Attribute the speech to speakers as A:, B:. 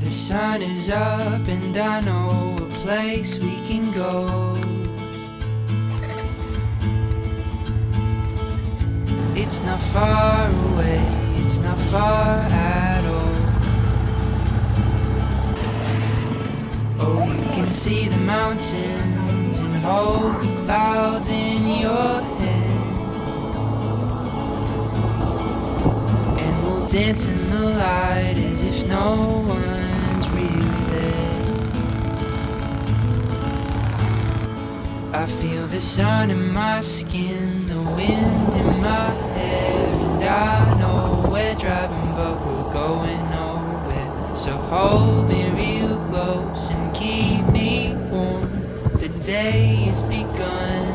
A: The sun is up and I know a place we can go. It's not far away, it's not far at all. Oh, you can see the mountains and hold the clouds in your head. And we'll dance in the light as if no one's really there. I feel the sun in my skin, the wind in my hair, and I know we're driving but we're going nowhere. So hold me real close and keep me warm. The day has begun.